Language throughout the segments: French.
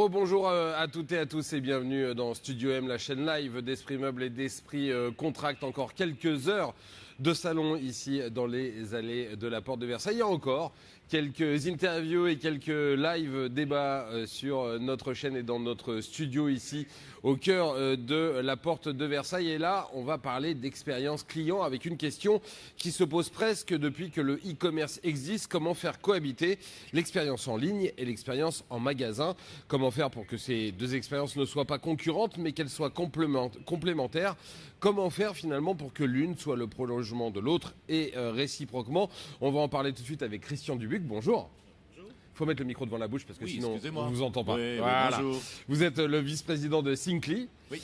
rebonjour à toutes et à tous et bienvenue dans Studio M, la chaîne live d'Esprit Meuble et d'Esprit Contract. Encore quelques heures de salon ici dans les allées de la Porte de Versailles. Il y a encore quelques interviews et quelques live débats sur notre chaîne et dans notre studio ici au cœur de la Porte de Versailles. Et là, on va parler d'expérience client avec une question qui se pose presque depuis que le e-commerce existe. Comment faire cohabiter l'expérience en ligne et l'expérience en magasin? Comment faire pour que ces deux expériences ne soient pas concurrentes mais qu'elles soient complémentaires? Comment faire finalement pour que l'une soit le prolongement de l'autre et réciproquement? On va en parler tout de suite avec Christian Dubuc. Bonjour. Il faut mettre le micro devant la bouche parce que sinon on ne vous entend pas. Oui, voilà. Bonjour. Vous êtes le vice-président de Syncly. Oui.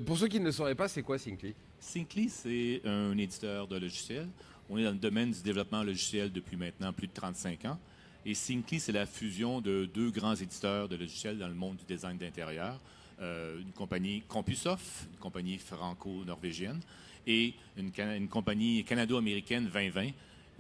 Pour ceux qui ne le sauraient pas, c'est quoi Syncly? Syncly, c'est un éditeur de logiciels. On est dans le domaine du développement logiciel depuis maintenant plus de 35 ans. Et Syncly, c'est la fusion de deux grands éditeurs de logiciels dans le monde du design d'intérieur. Une compagnie CompuSoft, une compagnie franco-norvégienne, et une compagnie canado-américaine 2020.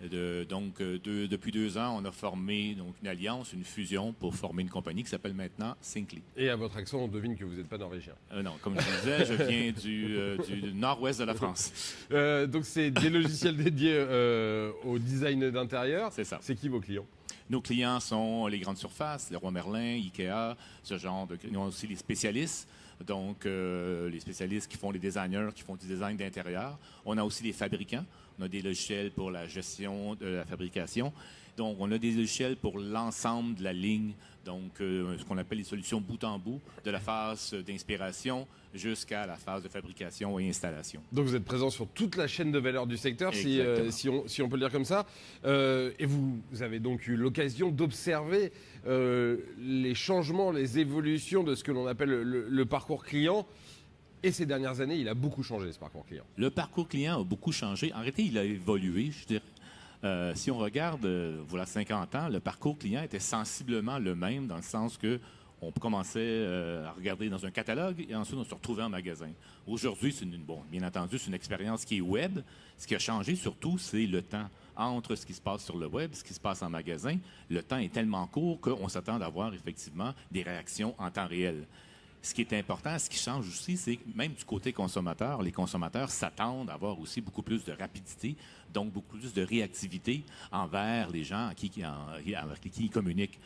Depuis 2 ans, on a formé une alliance, une fusion pour former une compagnie qui s'appelle maintenant Syncly. Et à votre accent, on devine que vous n'êtes pas norvégien. Non, comme je disais, je viens du nord-ouest de la France. Donc c'est des logiciels dédiés au design d'intérieur. C'est ça. C'est qui vos clients? Nos clients sont les grandes surfaces, Leroy Merlin, Ikea, ce genre de... Nous avons aussi les spécialistes, donc les spécialistes qui font les designers, qui font du design d'intérieur. On a aussi les fabricants. On a des logiciels pour la gestion de la fabrication. Donc, on a des logiciels pour l'ensemble de la ligne, donc ce qu'on appelle les solutions bout en bout, de la phase d'inspiration jusqu'à la phase de fabrication et installation. Donc, vous êtes présent sur toute la chaîne de valeur du secteur, si on peut le dire comme ça. Et vous avez donc eu l'occasion d'observer les changements, les évolutions de ce que l'on appelle le parcours client. Et ces dernières années, il a beaucoup changé, ce parcours client. Le parcours client a beaucoup changé. En réalité, il a évolué, je dirais. Si on regarde, voilà 50 ans, le parcours client était sensiblement le même dans le sens que on commençait à regarder dans un catalogue et ensuite on se retrouvait en magasin. Aujourd'hui, bien entendu, c'est une expérience qui est web. Ce qui a changé surtout, c'est le temps entre ce qui se passe sur le web et ce qui se passe en magasin. Le temps est tellement court qu'on s'attend d'avoir effectivement des réactions en temps réel. Ce qui est important, ce qui change aussi, c'est que même du côté consommateur, les consommateurs s'attendent à avoir aussi beaucoup plus de rapidité, donc beaucoup plus de réactivité envers les gens avec qui ils communiquent.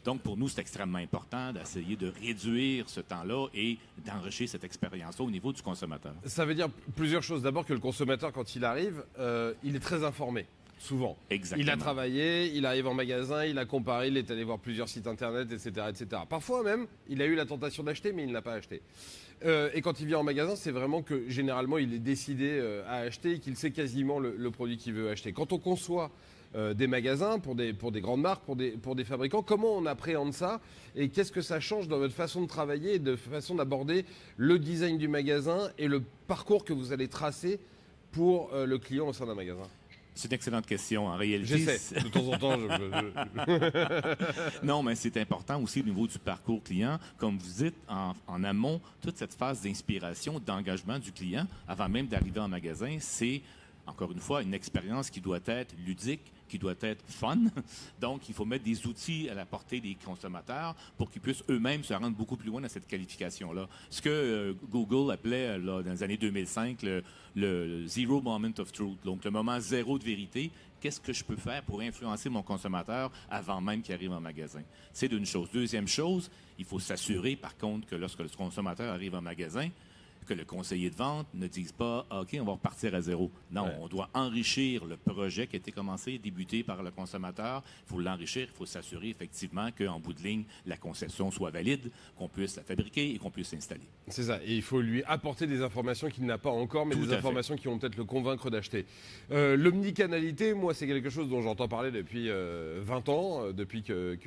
Donc, pour nous, c'est extrêmement important d'essayer de réduire ce temps-là et d'enrichir cette expérience-là au niveau du consommateur. Ça veut dire plusieurs choses. D'abord que le consommateur, quand il arrive, il est très informé. Souvent. Exactement. Il a travaillé, il arrive en magasin, il a comparé, il est allé voir plusieurs sites internet, etc., etc. Parfois même, il a eu la tentation d'acheter, mais il n'a pas acheté. Et quand il vient en magasin, c'est vraiment que généralement, il est décidé à acheter et qu'il sait quasiment le produit qu'il veut acheter. Quand on conçoit des magasins pour des grandes marques, pour des fabricants, comment on appréhende ça et qu'est-ce que ça change dans votre façon de travailler et de façon d'aborder le design du magasin et le parcours que vous allez tracer pour le client au sein d'un magasin? C'est une excellente question. En réalité, j'essaie. De temps en temps, Non, mais c'est important aussi au niveau du parcours client. Comme vous dites, en amont, toute cette phase d'inspiration, d'engagement du client, avant même d'arriver en magasin, c'est, encore une fois, une expérience qui doit être ludique, qui doit être fun. Donc, il faut mettre des outils à la portée des consommateurs pour qu'ils puissent eux-mêmes se rendre beaucoup plus loin dans cette qualification-là. Ce que Google appelait, dans les années 2005, le Zero Moment of Truth, donc le moment zéro de vérité. Qu'est-ce que je peux faire pour influencer mon consommateur avant même qu'il arrive en magasin? C'est d'une chose. Deuxième chose, il faut s'assurer, par contre, que lorsque le consommateur arrive en magasin, que le conseiller de vente ne dise pas « OK, on va repartir à zéro ». Non, on doit enrichir le projet qui a été commencé, débuté par le consommateur. Il faut l'enrichir, il faut s'assurer effectivement qu'en bout de ligne, la conception soit valide, qu'on puisse la fabriquer et qu'on puisse l'installer. C'est ça. Et il faut lui apporter des informations qu'il n'a pas encore, mais des informations qui vont peut-être le convaincre d'acheter. L'omnicanalité, moi, c'est quelque chose dont j'entends parler depuis 20 ans, depuis que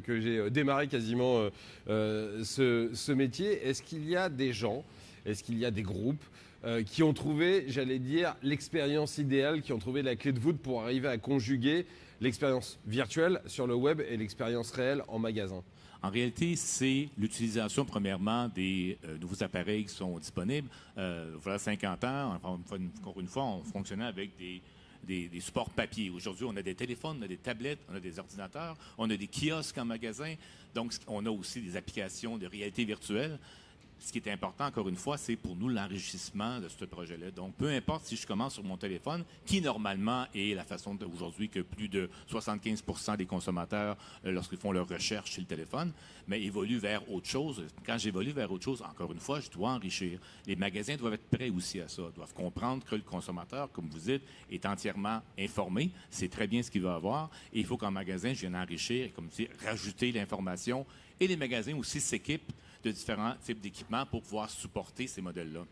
j'ai démarré quasiment ce métier. Est-ce qu'il y a des gens... Est-ce qu'il y a des groupes qui ont trouvé, j'allais dire, l'expérience idéale, qui ont trouvé la clé de voûte pour arriver à conjuguer l'expérience virtuelle sur le web et l'expérience réelle en magasin? En réalité, c'est l'utilisation, premièrement, des nouveaux appareils qui sont disponibles. Voilà 50 ans, encore une fois, on fonctionnait avec des supports papier. Aujourd'hui, on a des téléphones, on a des tablettes, on a des ordinateurs, on a des kiosques en magasin. Donc, on a aussi des applications de réalité virtuelle. Ce qui est important, encore une fois, c'est pour nous l'enrichissement de ce projet-là. Donc, peu importe si je commence sur mon téléphone, qui normalement est la façon aujourd'hui que plus de 75% des consommateurs, lorsqu'ils font leur recherche sur le téléphone, mais évoluent vers autre chose. Quand j'évolue vers autre chose, encore une fois, je dois enrichir. Les magasins doivent être prêts aussi à ça, doivent comprendre que le consommateur, comme vous dites, est entièrement informé, sait très bien ce qu'il va avoir, et il faut qu'en magasin, je vienne enrichir, comme tu dis, rajouter l'information, et les magasins aussi s'équipent de différents types d'équipements pour pouvoir supporter ces modèles-là.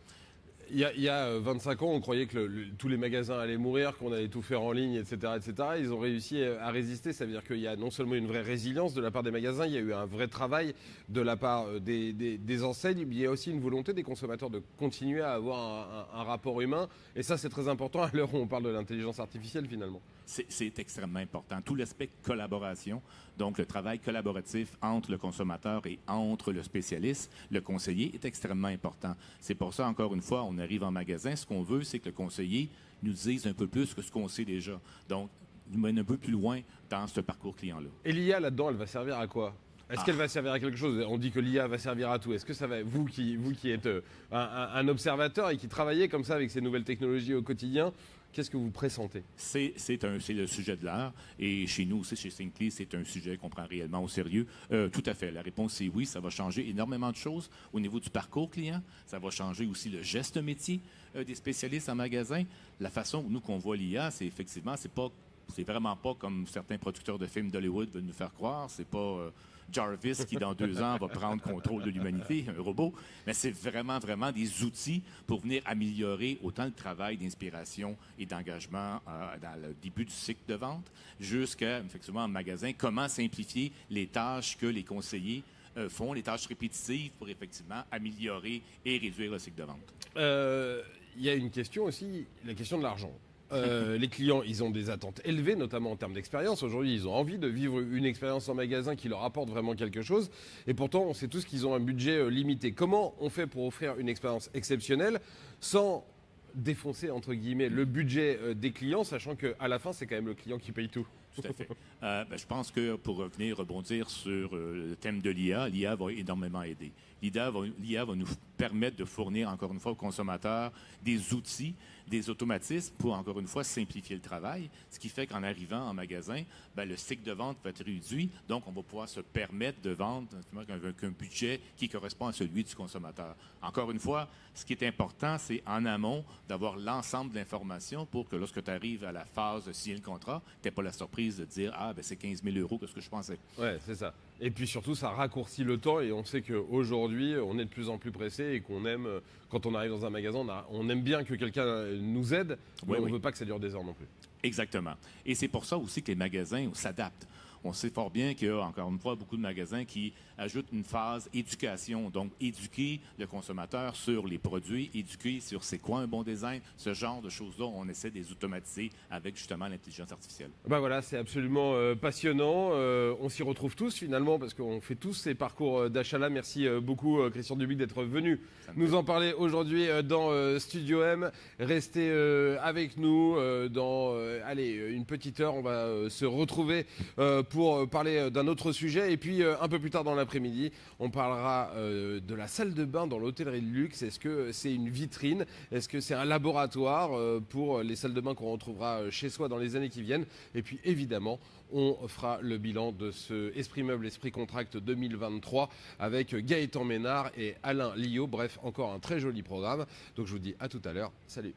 Il y a 25 ans, on croyait que tous les magasins allaient mourir, qu'on allait tout faire en ligne, etc., etc. Ils ont réussi à résister. Ça veut dire qu'il y a non seulement une vraie résilience de la part des magasins, il y a eu un vrai travail de la part des enseignes, mais il y a aussi une volonté des consommateurs de continuer à avoir un rapport humain. Et ça, c'est très important à l'heure où on parle de l'intelligence artificielle, finalement. C'est extrêmement important. Tout l'aspect collaboration, donc le travail collaboratif entre le consommateur et entre le spécialiste, le conseiller, est extrêmement important. C'est pour ça, encore une fois, on arrive en magasin, ce qu'on veut, c'est que le conseiller nous dise un peu plus que ce qu'on sait déjà. Donc, nous mène un peu plus loin dans ce parcours client-là. Et l'IA, là-dedans, elle va servir à quoi ? Est-ce qu'elle va servir à quelque chose ? On dit que l'IA va servir à tout. Est-ce que ça va, vous qui êtes un observateur et qui travaillez comme ça avec ces nouvelles technologies au quotidien, qu'est-ce que vous pressentez ? C'est le sujet de l'heure. Et chez nous aussi, chez Syncly, c'est un sujet qu'on prend réellement au sérieux. Tout à fait. La réponse est oui. Ça va changer énormément de choses au niveau du parcours client. Ça va changer aussi le geste métier des spécialistes en magasin. La façon, nous, qu'on voit l'IA, c'est effectivement, c'est vraiment pas comme certains producteurs de films d'Hollywood veulent nous faire croire. C'est pas Jarvis qui, dans 2 ans, va prendre contrôle de l'humanité, un robot. Mais c'est vraiment, vraiment des outils pour venir améliorer autant le travail d'inspiration et d'engagement dans le début du cycle de vente jusqu'à, effectivement, en magasin, comment simplifier les tâches que les conseillers font, les tâches répétitives pour, effectivement, améliorer et réduire le cycle de vente. Il y a une question aussi, la question de l'argent. Les clients, ils ont des attentes élevées, notamment en termes d'expérience. Aujourd'hui, ils ont envie de vivre une expérience en magasin qui leur apporte vraiment quelque chose. Et pourtant, on sait tous qu'ils ont un budget limité. Comment on fait pour offrir une expérience exceptionnelle sans défoncer, entre guillemets, le budget des clients, sachant qu'à la fin, c'est quand même le client qui paye tout ? Tout à fait. Je pense que pour revenir, rebondir sur le thème de l'IA va énormément aider. L'IA va nous permettre de fournir, encore une fois, aux consommateurs des outils, des automatismes pour, encore une fois, simplifier le travail. Ce qui fait qu'en arrivant en magasin, le cycle de vente va être réduit. Donc, on va pouvoir se permettre de vendre avec un budget qui correspond à celui du consommateur. Encore une fois, ce qui est important, c'est en amont d'avoir l'ensemble de l'information pour que lorsque tu arrives à la phase de signer le contrat, tu n'aies pas la surprise de dire « Ah, c'est 15 000 € que ce que je pensais. » Oui, c'est ça. Et puis surtout, ça raccourcit le temps et on sait qu'aujourd'hui, on est de plus en plus pressé et qu'on aime, quand on arrive dans un magasin, on aime bien que quelqu'un nous aide, mais on ne veut pas que ça dure des heures non plus. Exactement. Et c'est pour ça aussi que les magasins s'adaptent. On sait fort bien qu'il y a, encore une fois, beaucoup de magasins qui ajoutent une phase éducation. Donc, éduquer le consommateur sur les produits, éduquer sur c'est quoi un bon design, ce genre de choses-là, on essaie de les automatiser avec justement l'intelligence artificielle. Voilà, c'est absolument passionnant. On s'y retrouve tous finalement parce qu'on fait tous ces parcours d'achat-là. Merci beaucoup Christian Dubuc d'être venu nous en parler aujourd'hui dans Studio M. Restez avec nous dans une petite heure. On va se retrouver pour parler d'un autre sujet. Et puis, un peu plus tard dans l'après-midi, on parlera de la salle de bain dans l'hôtellerie de luxe. Est-ce que c'est une vitrine ? Est-ce que c'est un laboratoire pour les salles de bain qu'on retrouvera chez soi dans les années qui viennent ? Et puis, évidemment, on fera le bilan de ce Esprit Meuble, Esprit Contract 2023 avec Gaëtan Ménard et Alain Liot. Bref, encore un très joli programme. Donc, je vous dis à tout à l'heure. Salut.